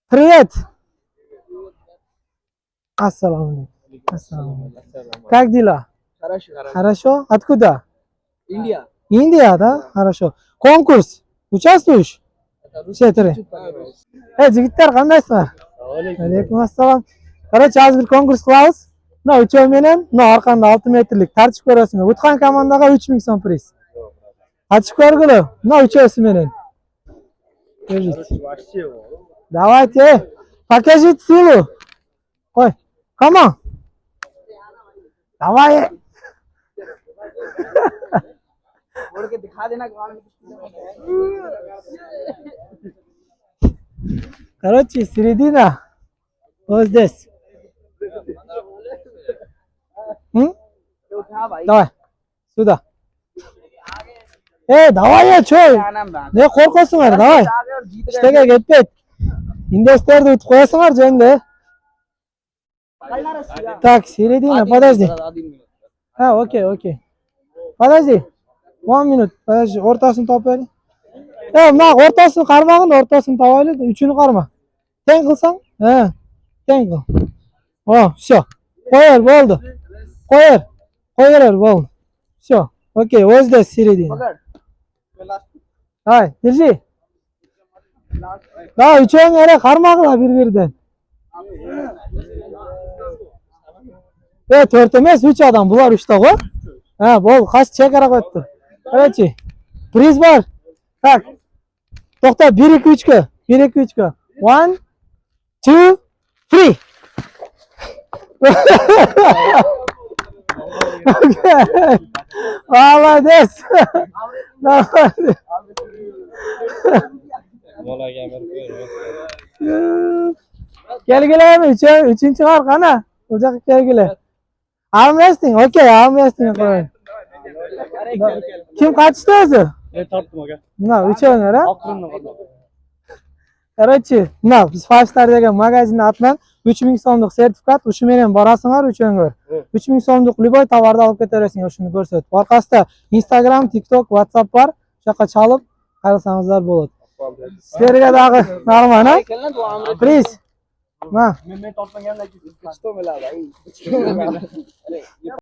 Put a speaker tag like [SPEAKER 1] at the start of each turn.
[SPEAKER 1] Привет. Ассаламу алейкум. Ассаламу алейкум. Как дела?
[SPEAKER 2] Хорошо.
[SPEAKER 1] Хорошо. Откуда?
[SPEAKER 2] Индия.
[SPEAKER 1] Индия, да? Хорошо. Конкурс. Участвуешь? Четыре. Жигиттер, кандайсыңар? Алейкум ассалам. Короче, азыр бир конкурс кылабыз. Мына үчөө менен, мына арканда 6 метрлик тартып көрөсүңөр. Уткан командага 3000 сом приз. Ачып көргүлө. Мына үчөөсү менен. Давайте. Покажите силу. Ой, come on. Давай.
[SPEAKER 2] बोल के दिखा देना ग्राउंड
[SPEAKER 1] Короче, середина. Вот здесь.
[SPEAKER 2] में उठा भाई
[SPEAKER 1] Давай. Сюда. Давай, чё?
[SPEAKER 2] क्या नाम रहा
[SPEAKER 1] Ne korkuyorsunlar? Давай.
[SPEAKER 2] आगे और जीत रहे
[SPEAKER 1] İşte gitpet. İndeslerdi utip koyasınlar jende.
[SPEAKER 2] पकड़ना रस्सी का
[SPEAKER 1] Так, середина, подожди. Окей. Подожди. 1 minute. Подожди, ortasını toplayalım. Mına ortasını karmağın, ortasını tavayla, üçünü karma. Ten kılsan. Ten kıl. Все. Koyar, oldu. Koyar, oldu. Все. Окей, вот здесь середина.
[SPEAKER 2] पकड़
[SPEAKER 1] Давай, держи. Daha üçüğün yere karmakla birbirinden. Dört emez, 3 adam. Bular 3'te koy. Bol, kaç çekerek öttü. Evet. Priz var. Tak. Tokta 1-2-3 kö. 1-2-3 kö. 1, 2, 3. Молодец. Kelgile mi? Üçüncü var kana. Ocak kelgile. Arm wrestling. Okey, arm wrestling koy. Kim kaçtı özü?
[SPEAKER 3] Tarttım aga.
[SPEAKER 1] Buna 3 oynar ha?
[SPEAKER 3] Aklımla kaldı.
[SPEAKER 1] Короче, mına biz Five Star degan magazinde atman 3000 so'mlik sertifikat, uşu menen barasыңар üçöңөр. 3000 so'mlik любой товарды алып кете бересиңер, ушуну көрсөтүп. Аркасында Instagram, TikTok, WhatsApp бар. Жака чалып карасаңыздар болот. Силерге дагы нормально, ha?
[SPEAKER 2] खेलना तो आमरे
[SPEAKER 1] Приз. Ма.
[SPEAKER 3] मैं tarttım geldi.
[SPEAKER 2] कुछ तो मिला भाई